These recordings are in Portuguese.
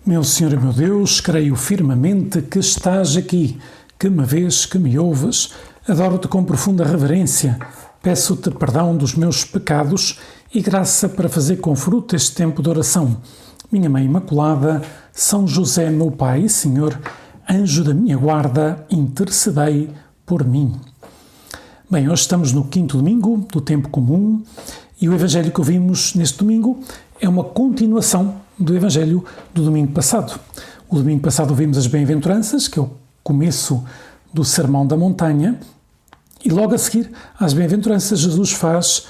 Meu Senhor e meu Deus, creio firmemente que estás aqui, que me vês, que me ouves. Adoro-te com profunda reverência. Peço-te perdão dos meus pecados e graça para fazer com fruto este tempo de oração. Minha Mãe Imaculada, São José, meu Pai e Senhor, anjo da minha guarda, intercedei por mim. Bem, hoje estamos no 5º domingo do tempo comum e o Evangelho que ouvimos neste domingo é uma continuação do Evangelho do domingo passado. O domingo passado ouvimos as bem-aventuranças, que é o começo do Sermão da Montanha, e logo a seguir às bem-aventuranças Jesus faz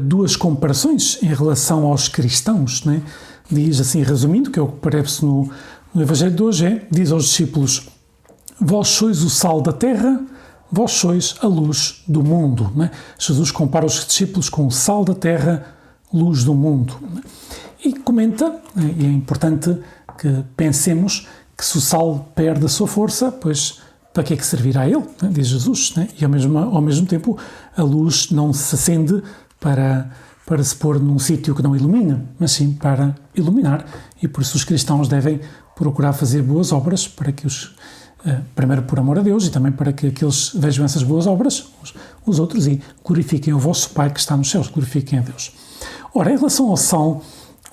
duas comparações em relação aos cristãos, né? Diz assim, resumindo, que é o que aparece no Evangelho de hoje, diz aos discípulos: vós sois o sal da terra, vós sois a luz do mundo. Né? Jesus compara os discípulos com o sal da terra, luz do mundo. Né? E comenta, e é importante que pensemos que se o sal perde a sua força, pois para que é que servirá ele? Né? Diz Jesus. Né? E ao mesmo tempo a luz não se acende para se pôr num sítio que não ilumina, mas sim para iluminar. E por isso os cristãos devem procurar fazer boas obras para que primeiro por amor a Deus e também para que aqueles vejam essas boas obras, os outros, e glorifiquem o vosso Pai que está nos céus, glorifiquem a Deus. Ora, em relação ao sal,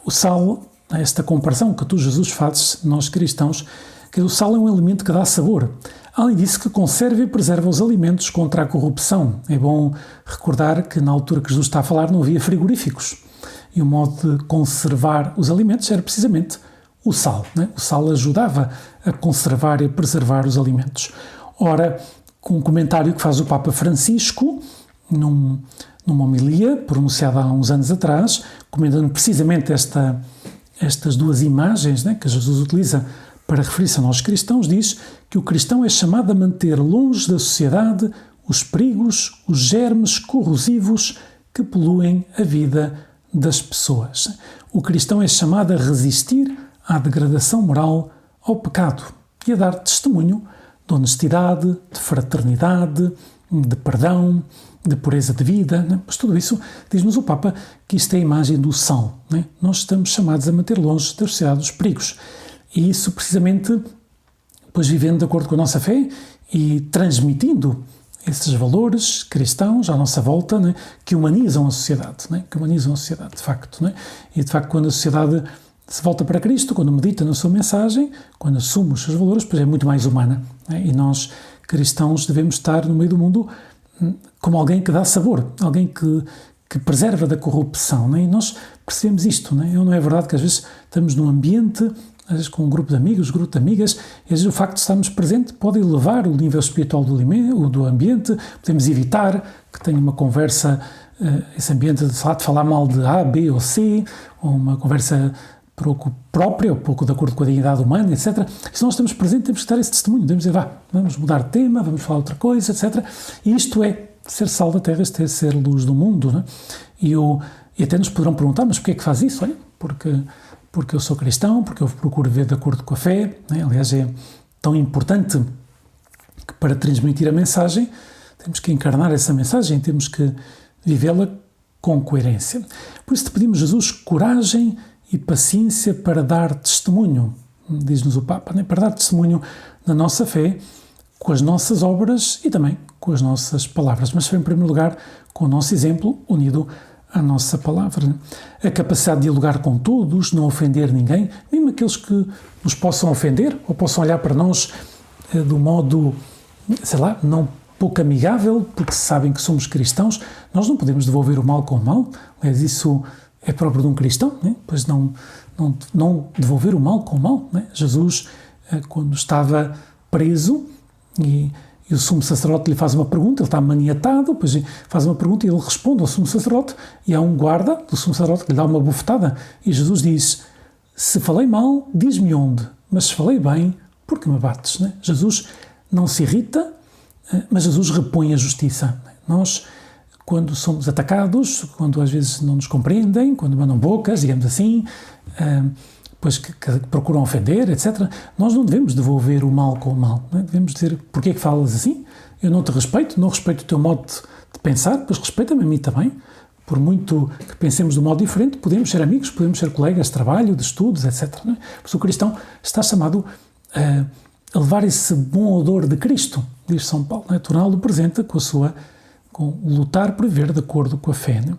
o sal, esta comparação que tu, Jesus, fazes, nós cristãos, que o sal é um elemento que dá sabor. Além disso, que conserva e preserva os alimentos contra a corrupção. É bom recordar que na altura que Jesus está a falar não havia frigoríficos. E o modo de conservar os alimentos era precisamente o sal. Né? O sal ajudava a conservar e a preservar os alimentos. Ora, com um comentário que faz o Papa Francisco, numa homilia pronunciada há uns anos atrás, comentando precisamente estas duas imagens, né, que Jesus utiliza para referir-se a nós cristãos, diz que o cristão é chamado a manter longe da sociedade os perigos, os germes corrosivos que poluem a vida das pessoas. O cristão é chamado a resistir à degradação moral, ao pecado e a dar testemunho de honestidade, de fraternidade, de perdão, de pureza de vida. Né? Mas tudo isso, diz-nos o Papa, que isto é a imagem do sal. Né? Nós estamos chamados a manter longe da sociedade os perigos. E isso precisamente, pois vivendo de acordo com a nossa fé e transmitindo esses valores cristãos à nossa volta, né? Que humanizam a sociedade, né? Que humanizam a sociedade, de facto. Né? E de facto, quando a sociedade se volta para Cristo, quando medita na sua mensagem, quando assume os seus valores, pois é muito mais humana. Né? E nós, cristãos, devemos estar no meio do mundo como alguém que dá sabor, alguém que preserva da corrupção. Né? E nós percebemos isto. Né? Não é verdade que às vezes estamos num ambiente, às vezes com um grupo de amigos, grupo de amigas, e às vezes o facto de estarmos presentes pode elevar o nível espiritual do ambiente, podemos evitar que tenha uma conversa, esse ambiente de falar mal de A, B ou C, ou uma conversa pouco própria, ou pouco de acordo com a dignidade humana, etc. E se nós estamos presentes, temos que dar esse testemunho, devemos dizer, vamos mudar de tema, vamos falar outra coisa, etc. E isto é ser sal da terra, isto é ser luz do mundo. Né? E até nos poderão perguntar, mas porquê é que faz isso? Olha, porque eu sou cristão, porque eu procuro ver de acordo com a fé. Né? Aliás, é tão importante que para transmitir a mensagem, temos que encarnar essa mensagem, temos que vivê-la com coerência. Por isso te pedimos, Jesus, coragem e paciência para dar testemunho, diz-nos o Papa, né? Para dar testemunho da nossa fé com as nossas obras e também com as nossas palavras, mas em primeiro lugar com o nosso exemplo unido à nossa palavra. Né? A capacidade de dialogar com todos, não ofender ninguém, mesmo aqueles que nos possam ofender ou possam olhar para nós do modo, não pouco amigável, porque sabem que somos cristãos, nós não podemos devolver o mal com o mal, mas isso é próprio de um cristão, né? Pois não devolver o mal com o mal. Né? Jesus, quando estava preso e o sumo sacerdote lhe faz uma pergunta, ele está maniatado, depois faz uma pergunta e ele responde ao sumo sacerdote, e há um guarda do sumo sacerdote que lhe dá uma bufetada, e Jesus diz: se falei mal, diz-me onde, mas se falei bem, por que me bates? Né? Jesus não se irrita, mas Jesus repõe a justiça. Nós, quando somos atacados, quando às vezes não nos compreendem, quando mandam bocas, digamos assim, pois que procuram ofender, etc., nós não devemos devolver o mal com o mal. Não é? Devemos dizer, porquê é que falas assim? Eu não te respeito, não respeito o teu modo de pensar, pois respeita-me a mim também. por muito que pensemos de um modo diferente, podemos ser amigos, podemos ser colegas de trabalho, de estudos, etc. Não é? Porque o cristão está chamado a levar esse bom odor de Cristo, diz São Paulo, não é? Torná-lo presente com lutar por viver de acordo com a fé. Não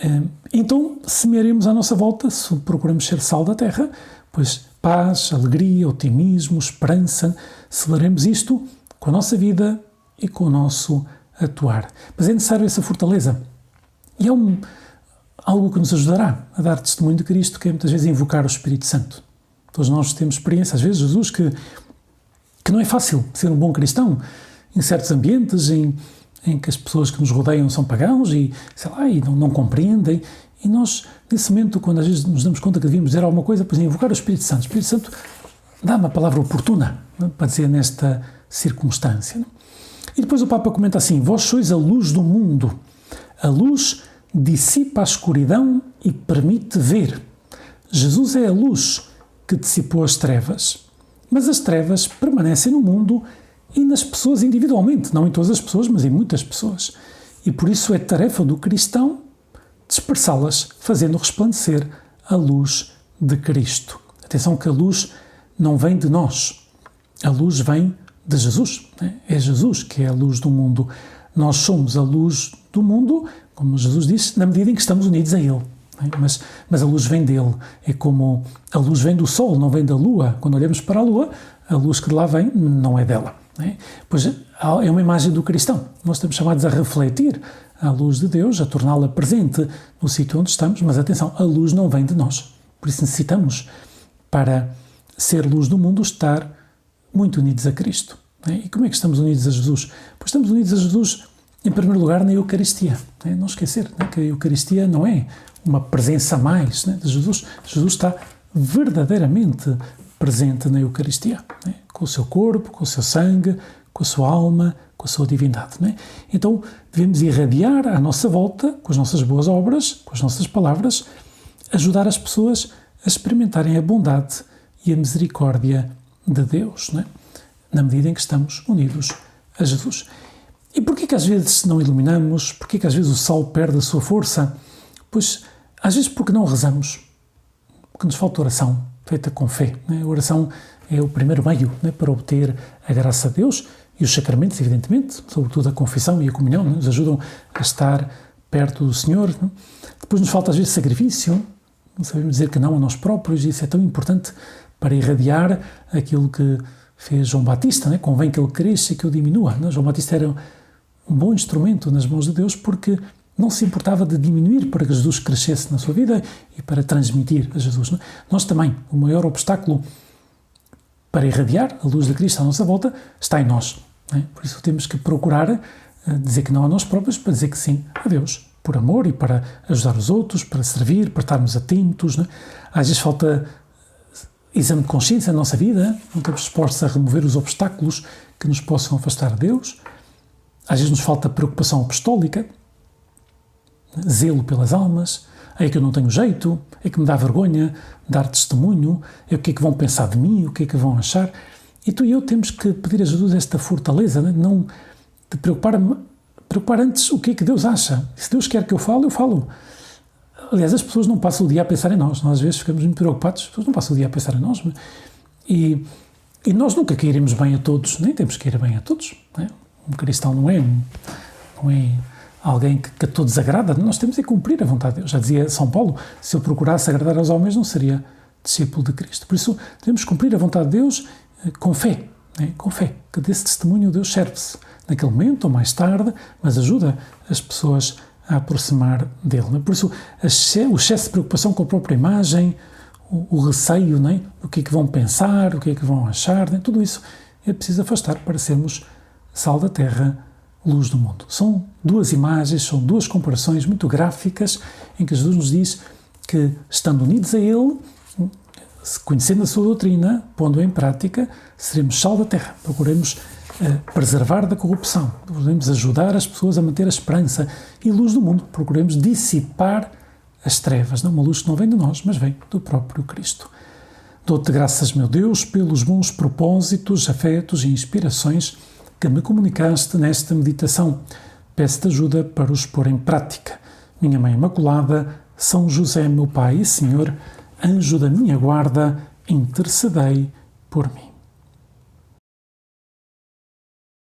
é? Então, semearemos à nossa volta, se procuramos ser sal da terra, pois paz, alegria, otimismo, esperança, celaremos isto com a nossa vida e com o nosso atuar. Mas é necessário essa fortaleza. E é algo que nos ajudará a dar testemunho de Cristo, que é muitas vezes invocar o Espírito Santo. Todos nós temos experiência, às vezes, Jesus, que não é fácil ser um bom cristão em certos ambientes em que as pessoas que nos rodeiam são pagãos e, sei lá, e não compreendem. E nós, nesse momento, quando às vezes nos damos conta que devíamos dizer alguma coisa, pois invocar o Espírito Santo. O Espírito Santo dá-me a palavra oportuna, não é? Para dizer nesta circunstância. Não? E depois o Papa comenta assim: vós sois a luz do mundo. A luz dissipa a escuridão e permite ver. Jesus é a luz que dissipou as trevas. Mas as trevas permanecem no mundo e nas pessoas individualmente. Não em todas as pessoas, mas em muitas pessoas. E por isso é tarefa do cristão dispersá-las, fazendo resplandecer a luz de Cristo. Atenção que a luz não vem de nós. A luz vem de Jesus. É Jesus que é a luz do mundo. Nós somos a luz do mundo, como Jesus disse, na medida em que estamos unidos a Ele. Mas a luz vem dele. É como a luz vem do sol, não vem da lua. Quando olhamos para a lua, a luz que de lá vem não é dela. Pois é uma imagem do cristão. Nós estamos chamados a refletir a luz de Deus, a torná-la presente no sítio onde estamos, mas atenção, a luz não vem de nós. Por isso necessitamos, para ser luz do mundo, estar muito unidos a Cristo. E como é que estamos unidos a Jesus? Pois estamos unidos a Jesus, em primeiro lugar, na Eucaristia. Não esquecer que a Eucaristia não é uma presença a mais de Jesus. Jesus está verdadeiramente presente na Eucaristia, com o seu corpo, com o seu sangue, com a sua alma, com a sua divindade. Então, devemos irradiar à nossa volta, com as nossas boas obras, com as nossas palavras, ajudar as pessoas a experimentarem a bondade e a misericórdia de Deus, na medida em que estamos unidos a Jesus. E porquê que às vezes não iluminamos? Porquê que às vezes o sal perde a sua força? Pois, às vezes porque não rezamos, porque nos falta oração, feita com fé. A oração é o primeiro meio para obter a graça de Deus, e os sacramentos, evidentemente, sobretudo a confissão e a comunhão, nos ajudam a estar perto do Senhor. Depois nos falta às vezes sacrifício, não sabemos dizer que não a nós próprios, e isso é tão importante para irradiar aquilo que fez João Batista, convém que ele cresça e que eu diminua. João Batista era um bom instrumento nas mãos de Deus, porque não se importava de diminuir para que Jesus crescesse na sua vida e para transmitir a Jesus. Nós também, o maior obstáculo para irradiar a luz de Cristo à nossa volta está em nós. Por isso temos que procurar dizer que não a nós próprios, para dizer que sim a Deus, por amor e para ajudar os outros, para servir, para estarmos atentos. Às vezes falta exame de consciência na nossa vida, não estamos dispostos a remover os obstáculos que nos possam afastar de Deus. Às vezes nos falta preocupação apostólica, zelo pelas almas, é que eu não tenho jeito, é que me dá vergonha dar testemunho, é o que é que vão pensar de mim, o que é que vão achar. E tu e eu temos que pedir a Jesus esta fortaleza, não de preocupar antes o que é que Deus acha. Se Deus quer que eu falo. Aliás, as pessoas não passam o dia a pensar em nós. Nós às vezes ficamos muito preocupados, as pessoas não passam o dia a pensar em nós. E nós nunca cairemos bem a todos, nem temos que ir bem a todos. Um cristão não é alguém que a todos agrada. Nós temos que cumprir a vontade de Deus. Já dizia São Paulo, se eu procurasse agradar aos homens, não seria discípulo de Cristo. Por isso, devemos cumprir a vontade de Deus com fé. Com fé, que desse testemunho Deus serve-se naquele momento ou mais tarde, mas ajuda as pessoas a aproximar dele. Por isso, o excesso de preocupação com a própria imagem, o receio, do que é que vão pensar, o que é que vão achar, tudo isso é preciso afastar para sermos sal da terra, luz do mundo. São duas imagens, são duas comparações muito gráficas em que Jesus nos diz que, estando unidos a Ele, conhecendo a sua doutrina, pondo-a em prática, seremos sal da terra. Procuremos preservar da corrupção, procuremos ajudar as pessoas a manter a esperança, e luz do mundo, procuremos dissipar as trevas. Não uma luz que não vem de nós, mas vem do próprio Cristo. Dou-te graças, meu Deus, pelos bons propósitos, afetos e inspirações que me comunicaste nesta meditação. Peço-te ajuda para os pôr em prática. minha Mãe Imaculada, São José, meu Pai e Senhor, anjo da minha guarda, intercedei por mim.